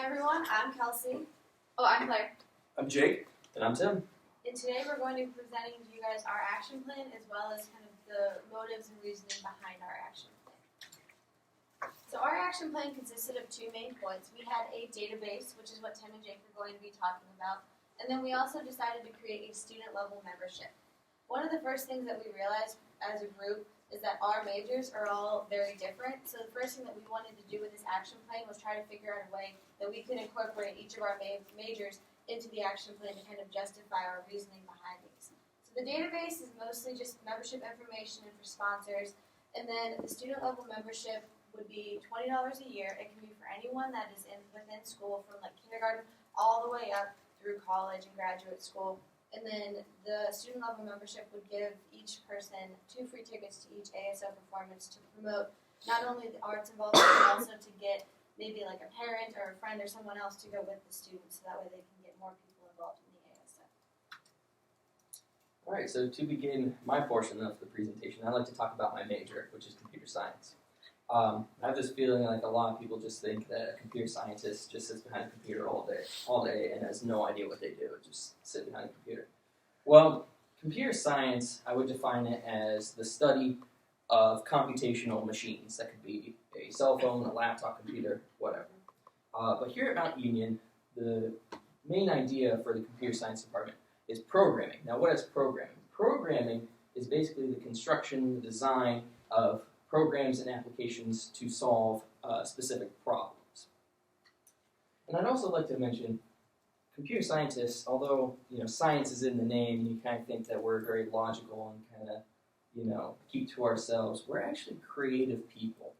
everyone, I'm Kelsey. Oh, I'm Claire. I'm Jake. And I'm Tim. And today we're going to be presenting to you guys our action plan as well as kind of the motives and reasoning behind our action plan. So our action plan consisted of two main points. We had a database, which is what Tim and Jake are going to be talking about, and then we also decided to create a student level membership. One of the first things that we realized as a group is that our majors are all very different. So the first thing that we wanted to do with this action plan was try to figure out a way that we could incorporate each of our majors into the action plan to kind of justify our reasoning behind these. So the database is mostly just membership information and for sponsors, and then the student level membership would be $20 a year. It can be for anyone that is within school from like kindergarten all the way up through college and graduate school. And then the student level membership would give each person 2 free tickets to each ASO performance to promote not only the arts involvement, but also to get maybe like a parent or a friend or someone else to go with the students so that way they can get more people involved in the ASO. All right, so to begin my portion of the presentation, I'd like to talk about my major, which is computer science. I have this feeling like a lot of people just think that a computer scientist just sits behind a computer all day and has no idea what they do, just sit behind a computer. Well, computer science, I would define it as the study of computational machines. That could be a cell phone, a laptop, computer, whatever. But here at Mount Union, the main idea for the computer science department is programming. Now, what is programming? Programming is basically the construction, the design of programs and applications to solve specific problems. And I'd also like to mention, computer scientists, although science is in the name, and you kind of think that we're very logical and kind of keep to ourselves, we're actually creative people.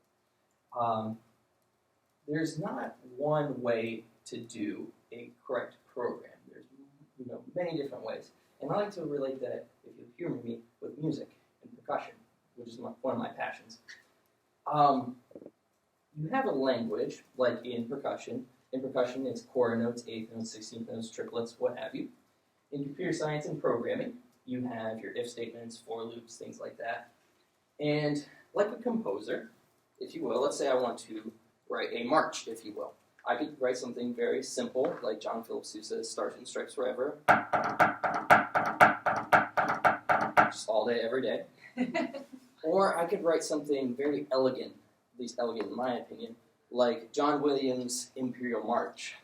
There's not one way to do a correct program. There's many different ways, and I like to relate that, if you hear me, with music and percussion, which is one of my passions. You have a language, like in percussion. In percussion, it's quarter notes, eighth notes, 16th notes, triplets, what have you. In computer science and programming, you have your if statements, for loops, things like that. And like a composer, if you will, let's say I want to write a march, if you will. I could write something very simple, like John Philip Sousa's Stars and Stripes Forever. Just all day, every day. Or I could write something very elegant, at least elegant in my opinion, like John Williams' Imperial March.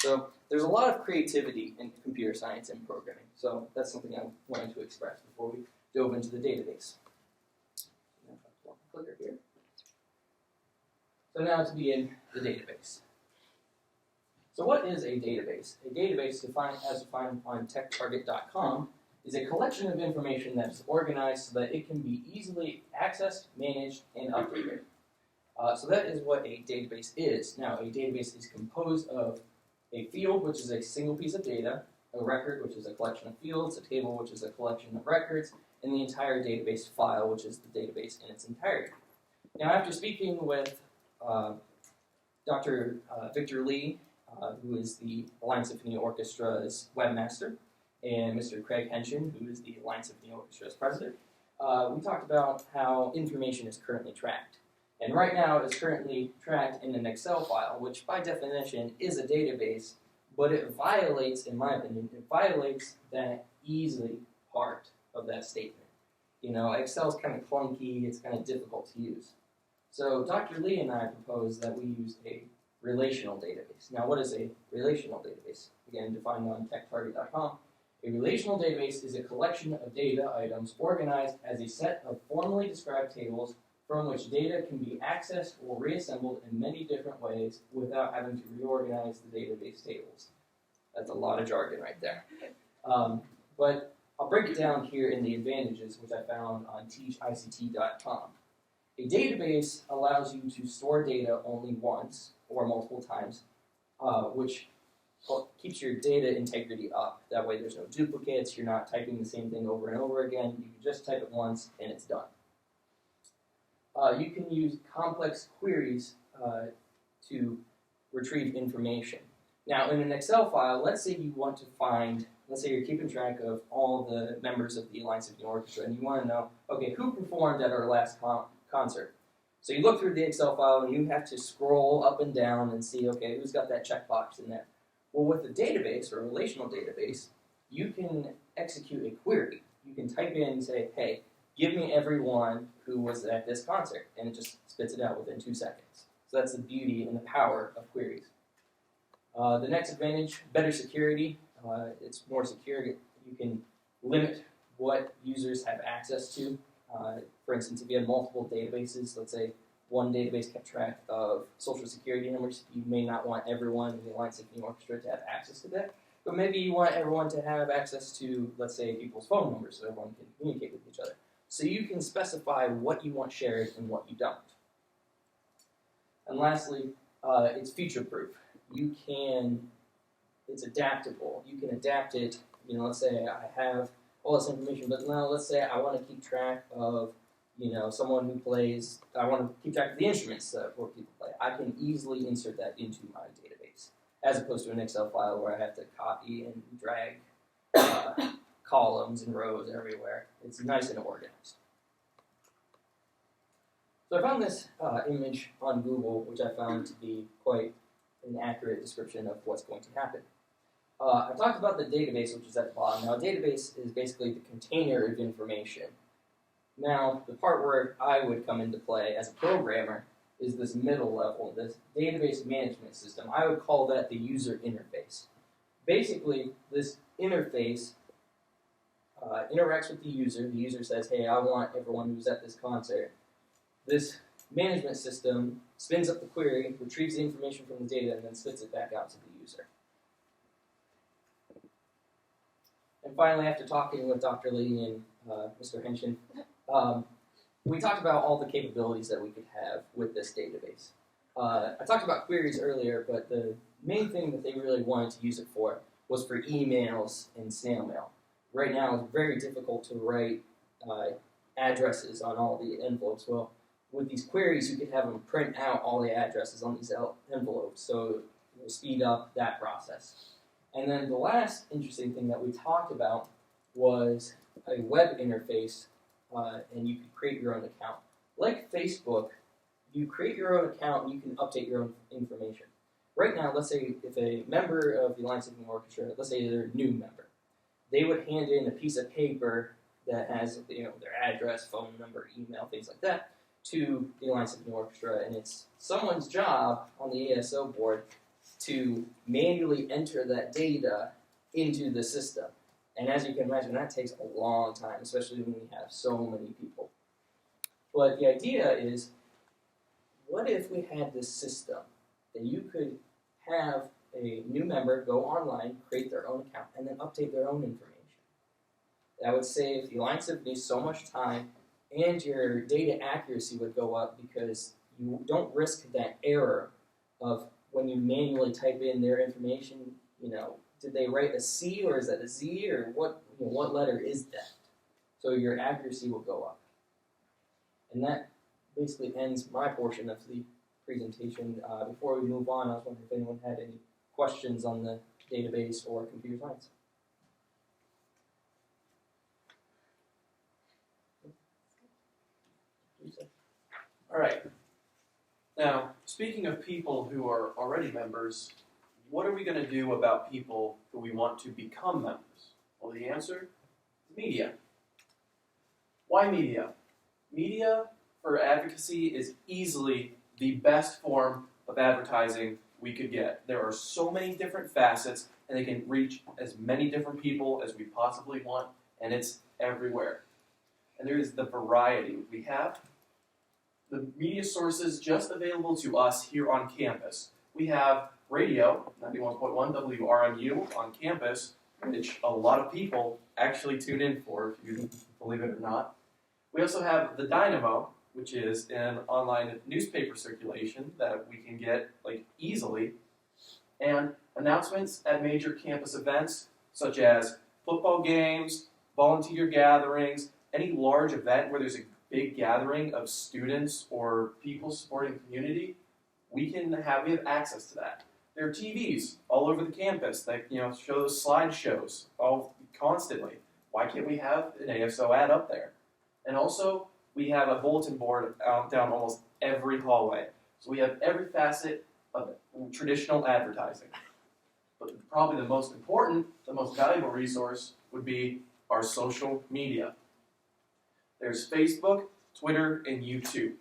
So there's a lot of creativity in computer science and programming. So that's something I wanted to express before we dove into the database. Clicker here. So now to begin the database. So what is a database? A database, as defined on techtarget.com, is a collection of information that is organized so that it can be easily accessed, managed, and updated. So that is what a database is. Now, a database is composed of a field, which is a single piece of data, a record, which is a collection of fields, a table, which is a collection of records, and the entire database file, which is the database in its entirety. Now, after speaking with Dr. Victor Lee, who is the Alliance Symphony Orchestra's webmaster, and Mr. Craig Henshin, who is the Alliance Symphony Orchestra's president, we talked about how information is currently tracked. And right now, it's currently tracked in an Excel file, which by definition is a database, but it violates, in my opinion, that easy part of that statement. Excel's kind of clunky, it's kind of difficult to use. So Dr. Lee and I proposed that we use a relational database. Now, what is a relational database? Again, defined on techtarget.com. A relational database is a collection of data items organized as a set of formally described tables from which data can be accessed or reassembled in many different ways without having to reorganize the database tables. That's a lot of jargon right there. But I'll break it down here in the advantages, which I found on teachict.com. A database allows you to store data only once or multiple times, which keeps your data integrity up. That way there's no duplicates, you're not typing the same thing over and over again. You can just type it once and it's done. You can use complex queries to retrieve information. Now, in an Excel file, let's say you want to find, let's say you're keeping track of all the members of the Alliance Symphony Orchestra, and you want to know, okay, who performed at our last concert? So you look through the Excel file and you have to scroll up and down and see, okay, who's got that checkbox in there. Well, with a database or a relational database, you can execute a query. You can type in and say, hey, give me everyone who was at this concert, and it just spits it out within 2 seconds. So that's the beauty and the power of queries. The next advantage, better security. It's more secure. You can limit what users have access to. For instance, if you have multiple databases, let's say one database kept track of social security numbers, you may not want everyone in the Alliance Symphony Orchestra to have access to that, but maybe you want everyone to have access to, let's say, people's phone numbers so everyone can communicate with each other. So you can specify what you want shared and what you don't. And lastly, it's future-proof. It's adaptable. You can adapt it. Let's say I have all this information, but now let's say I want to keep track of, someone who plays, I want to keep track of the instruments that more people play. I can easily insert that into my database, as opposed to an Excel file where I have to copy and drag columns and rows everywhere. It's nice and organized. So I found this image on Google, which I found to be quite an accurate description of what's going to happen. I talked about the database, which is at the bottom. Now, a database is basically the container of information. Now, the part where I would come into play as a programmer is this middle level, this database management system. I would call that the user interface. Basically, this interface interacts with the user. The user says, hey, I want everyone who's at this concert. This management system spins up the query, retrieves the information from the data, and then spits it back out to the user. And finally, after talking with Dr. Lee and Mr. Henshin, we talked about all the capabilities that we could have with this database. I talked about queries earlier, but the main thing that they really wanted to use it for was for emails and snail mail. Right now, it's very difficult to write addresses on all the envelopes. Well, with these queries, you could have them print out all the addresses on these envelopes, so it will speed up that process. And then the last interesting thing that we talked about was a web interface, and you could create your own account. Like Facebook, you create your own account and you can update your own information. Right now, let's say if a member of the Alliance Symphony Orchestra, let's say they're a new member, they would hand in a piece of paper that has their address, phone number, email, things like that, to the Alliance Symphony Orchestra, and it's someone's job on the ASO board to manually enter that data into the system. And as you can imagine, that takes a long time, especially when we have so many people. But the idea is, what if we had this system that you could have a new member go online, create their own account, and then update their own information? That would save the Alliance Symphony so much time, and your data accuracy would go up because you don't risk that error of when you manually type in their information, did they write a C or is that a Z or what letter is that? So your accuracy will go up. And that basically ends my portion of the presentation. Before we move on, I was wondering if anyone had any questions on the database or computer science. All right. Now, speaking of people who are already members, what are we going to do about people who we want to become members? Well, the answer is media. Why media? Media for advocacy is easily the best form of advertising we could get. There are so many different facets, and they can reach as many different people as we possibly want, and it's everywhere. And there is the variety we have. The media sources just available to us here on campus. We have radio, 91.1 WRMU on campus, which a lot of people actually tune in for, if you believe it or not. We also have the Dynamo, which is an online newspaper circulation that we can get easily, and announcements at major campus events such as football games, volunteer gatherings, any large event where there's a big gathering of students or people supporting the community, we have access to that. There are TVs all over the campus that show those slideshows all constantly. Why can't we have an ASO ad up there? And also, we have a bulletin board down almost every hallway. So we have every facet of traditional advertising. But probably the most important, the most valuable resource would be our social media. There's Facebook, Twitter, and YouTube.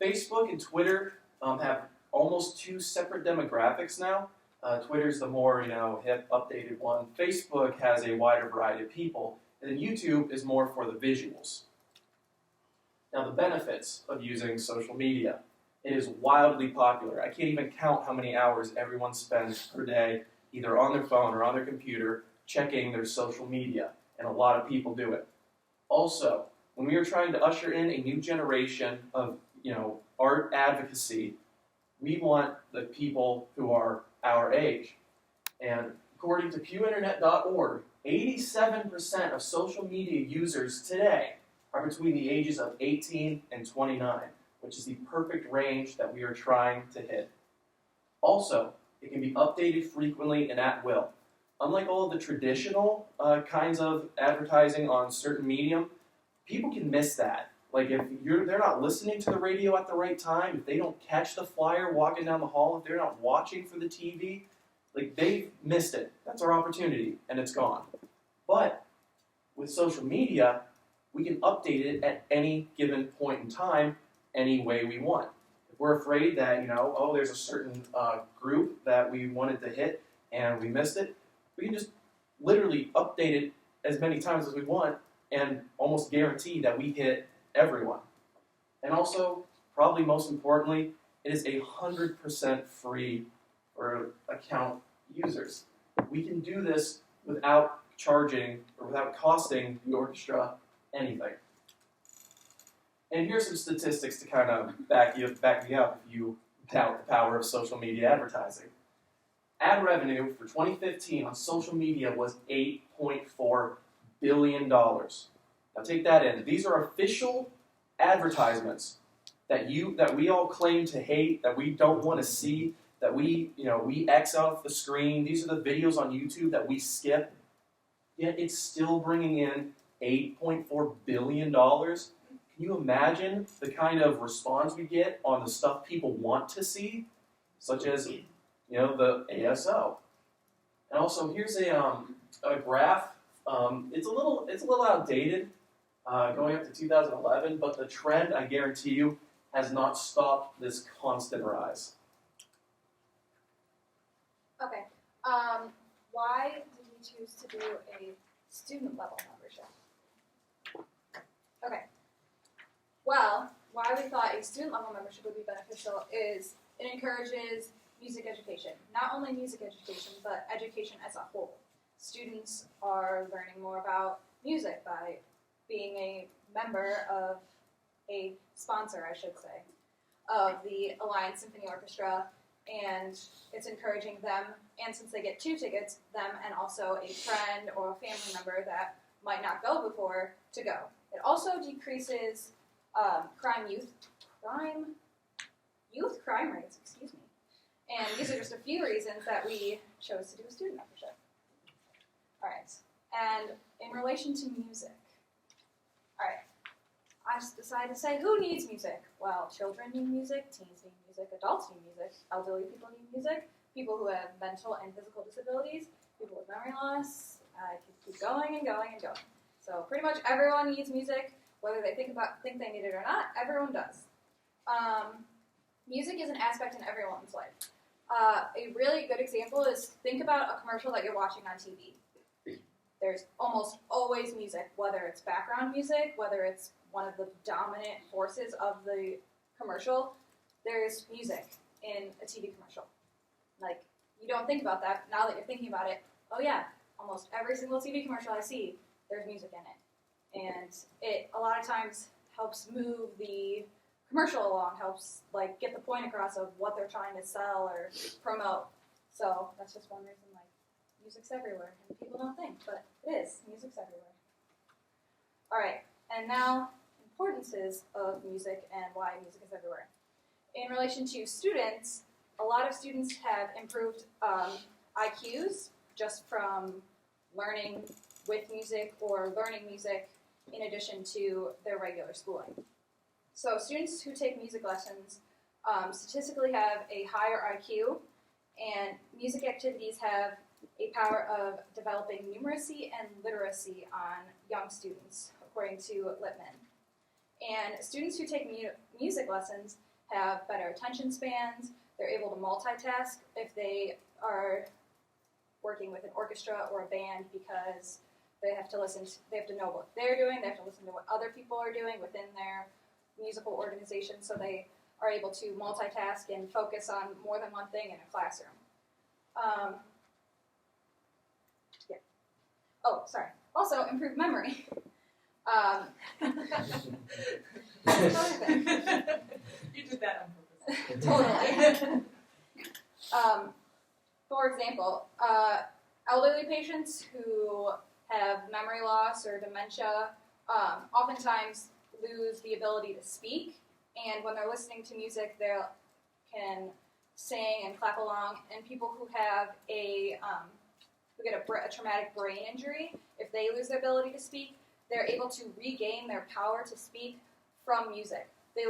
Facebook and Twitter have almost two separate demographics now. Twitter's the more, hip, updated one. Facebook has a wider variety of people, and then YouTube is more for the visuals. Now, the benefits of using social media. It is wildly popular. I can't even count how many hours everyone spends per day, either on their phone or on their computer, checking their social media, and a lot of people do it. Also, when we are trying to usher in a new generation of, art advocacy, we want the people who are our age. And according to pewinternet.org, 87% of social media users today are between the ages of 18 and 29, which is the perfect range that we are trying to hit. Also, it can be updated frequently and at will. Unlike all of the traditional kinds of advertising on certain medium, people can miss that. Like if they're not listening to the radio at the right time, if they don't catch the flyer walking down the hall, if they're not watching for the TV, like they've missed it. That's our opportunity, and it's gone. But with social media, we can update it at any given point in time, any way we want. If we're afraid that, there's a certain group that we wanted to hit and we missed it, we can just literally update it as many times as we want and almost guarantee that we hit everyone. And also, probably most importantly, it is 100% free for account users. We can do this without charging or without costing the orchestra anything. And here's some statistics to kind of back me up if you doubt the power of social media advertising. Ad revenue for 2015 on social media was $8.4 billion. Now take that in. These are official advertisements that we all claim to hate, that we don't want to see, that we X off the screen. These are the videos on YouTube that we skip. Yet it's still bringing in $8.4 billion. Can you imagine the kind of response we get on the stuff people want to see, such as, the ASO? And also, here's a graph. It's a little outdated, going up to 2011, but the trend, I guarantee you, has not stopped this constant rise. Okay. Why did we choose to do a student level membership? Okay. Well, why we thought a student level membership would be beneficial is it encourages music education. Not only music education, but education as a whole. Students are learning more about music by being a member of a sponsor, I should say, of the Alliance Symphony Orchestra, and it's encouraging them, and since they get 2 tickets, them and also a friend or a family member that might not go before to go. It also decreases crime rates, excuse me. And these are just a few reasons that we chose to do a student membership. All right, and in relation to music, all right, I just decided to say, who needs music? Well, children need music, teens need music, adults need music, elderly people need music, people who have mental and physical disabilities, people with memory loss. I could keep going and going and going. So pretty much everyone needs music, whether they think they need it or not. Everyone does. Music is an aspect in everyone's life. A really good example is think about a commercial that you're watching on TV. There's almost always music, whether it's background music, whether it's one of the dominant forces of the commercial. There's music in a TV commercial. Like, you don't think about that. Now that you're thinking about it, oh yeah, almost every single TV commercial I see, there's music in it. And it, a lot of times, helps move the commercial along, helps get the point across of what they're trying to sell or promote. So that's just one reason music's everywhere, and people don't think, but it is. Music's everywhere. All right, and now importances of music and why music is everywhere. In relation to students, a lot of students have improved IQs just from learning with music or learning music in addition to their regular schooling. So students who take music lessons statistically have a higher IQ, and music activities have a power of developing numeracy and literacy on young students, according to Lippmann. And students who take music lessons have better attention spans. They're able to multitask if they are working with an orchestra or a band, because they have to know what they're doing, they have to listen to what other people are doing within their musical organization, so they are able to multitask and focus on more than one thing in a classroom. Oh, sorry. Also, improved memory. That's another thing. You did that on purpose. Totally. For example, elderly patients who have memory loss or dementia oftentimes lose the ability to speak, and when they're listening to music, they can sing and clap along. And people who have who get a traumatic brain injury, if they lose their ability to speak, they're able to regain their power to speak from music. They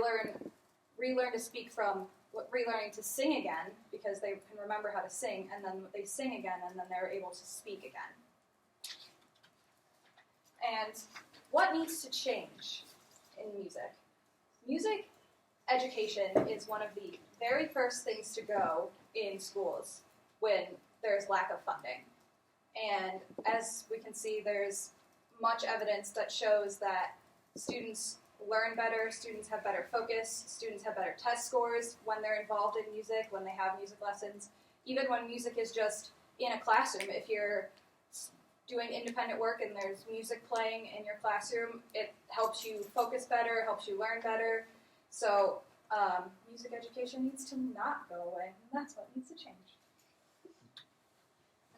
relearn to speak from relearning to sing again, because they can remember how to sing, and then they sing again, and then they're able to speak again. And what needs to change in music? Music education is one of the very first things to go in schools when there's lack of funding. And as we can see, there's much evidence that shows that students learn better, students have better focus, students have better test scores when they're involved in music, when they have music lessons. Even when music is just in a classroom, if you're doing independent work and there's music playing in your classroom, it helps you focus better, helps you learn better. So music education needs to not go away, and that's what needs to change.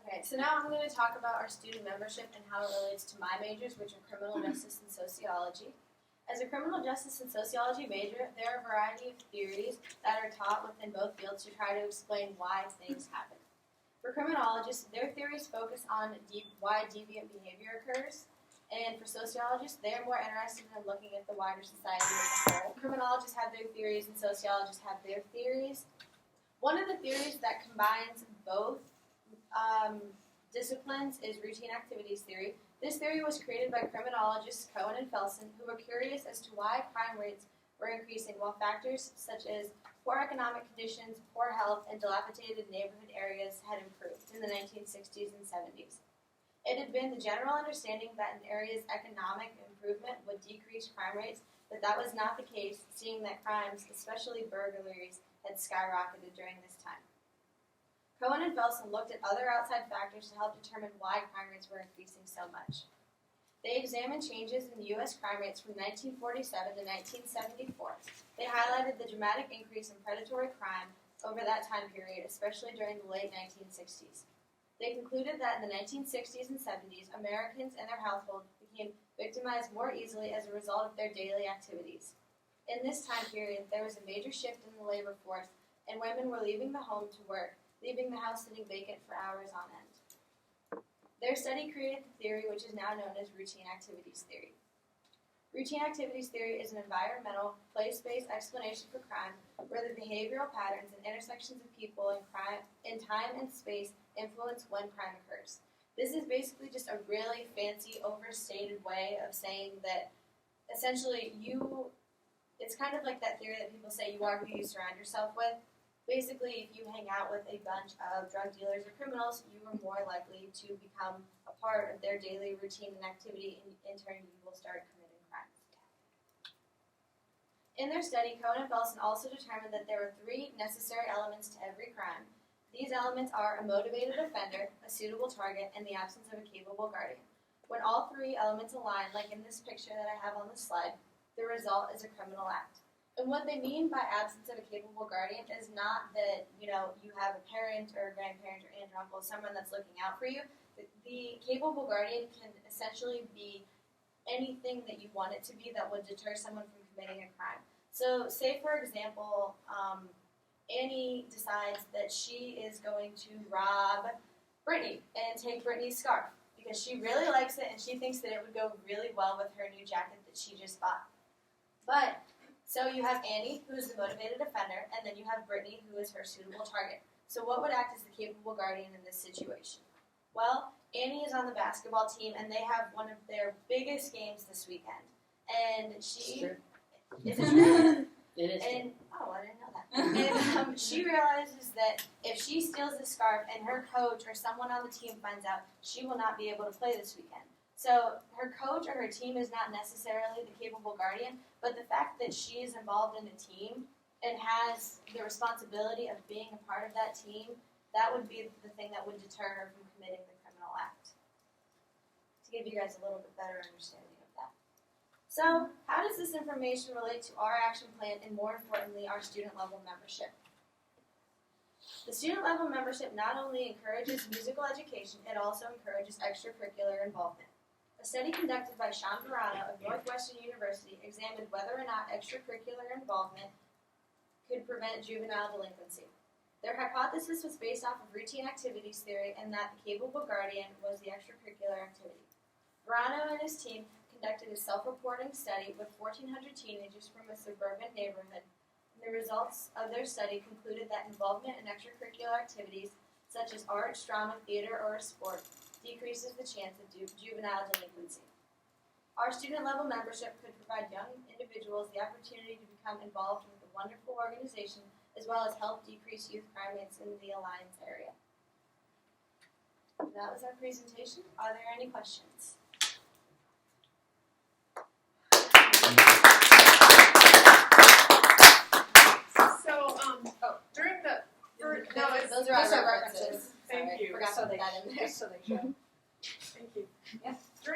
Okay, so now I'm going to talk about our student membership and how it relates to my majors, which are criminal justice and sociology. As a criminal justice and sociology major, there are a variety of theories that are taught within both fields to try to explain why things happen. For criminologists, their theories focus on why deviant behavior occurs, and for sociologists, they are more interested in looking at the wider society as a whole. Criminologists have their theories and sociologists have their theories. One of the theories that combines both disciplines is routine activities theory. This theory was created by criminologists Cohen and Felsen, who were curious as to why crime rates were increasing while factors such as poor economic conditions, poor health, and dilapidated neighborhood areas had improved in the 1960s and 70s. It had been the general understanding that an area's economic improvement would decrease crime rates, but that was not the case, seeing that crimes, especially burglaries, had skyrocketed during this time. Cohen and Felsen looked at other outside factors to help determine why crime rates were increasing so much. They examined changes in the U.S. crime rates from 1947 to 1974. They highlighted the dramatic increase in predatory crime over that time period, especially during the late 1960s. They concluded that in the 1960s and 70s, Americans and their households became victimized more easily as a result of their daily activities. In this time period, there was a major shift in the labor force, and women were leaving the home to work, leaving the house sitting vacant for hours on end. Their study created the theory which is now known as routine activities theory. Routine activities theory is an environmental, place-based explanation for crime where the behavioral patterns and intersections of people in time and space influence when crime occurs. This is basically just a really fancy, overstated way of saying that essentially it's kind of like that theory that people say you are who you surround yourself with. Basically, if you hang out with a bunch of drug dealers or criminals, you are more likely to become a part of their daily routine and activity, and in turn you will start committing crimes. In their study, Cohen and Felsen also determined that there are 3 necessary elements to every crime. These elements are a motivated offender, a suitable target, and the absence of a capable guardian. When all 3 elements align, like in this picture that I have on this slide, the result is a criminal act. And what they mean by absence of a capable guardian is not that, you have a parent or a grandparent or aunt or uncle, someone that's looking out for you. The capable guardian can essentially be anything that you want it to be that would deter someone from committing a crime. So say, for example, Annie decides that she is going to rob Brittany and take Brittany's scarf because she really likes it and she thinks that it would go really well with her new jacket that she just bought. But So you have Annie, who is the motivated offender, and then you have Brittany, who is her suitable target. So what would act as the capable guardian in this situation? Well, Annie is on the basketball team, and they have one of their biggest games this weekend. And she is it true? It is. And I didn't know that. And she realizes that if she steals the scarf and her coach or someone on the team finds out, she will not be able to play this weekend. So her coach or her team is not necessarily the capable guardian, but the fact that she is involved in a team and has the responsibility of being a part of that team, that would be the thing that would deter her from committing the criminal act. To give you guys a little bit better understanding of that. So, how does this information relate to our action plan and, more importantly, our student level membership? The student level membership not only encourages musical education, it also encourages extracurricular involvement. A study conducted by Sean Verano of Northwestern University examined whether or not extracurricular involvement could prevent juvenile delinquency. Their hypothesis was based off of routine activities theory and that the capable guardian was the extracurricular activity. Verano and his team conducted a self-reporting study with 1,400 teenagers from a suburban neighborhood. And the results of their study concluded that involvement in extracurricular activities such as art, drama, theater, or a sport decreases the chance of juvenile delinquency. Our student-level membership could provide young individuals the opportunity to become involved with a wonderful organization as well as help decrease youth crime rates in the Alliance area. That was our presentation. Are there any questions? So, during the, Those are our references. Thank Sorry, you. forgot to put that in there. So they should.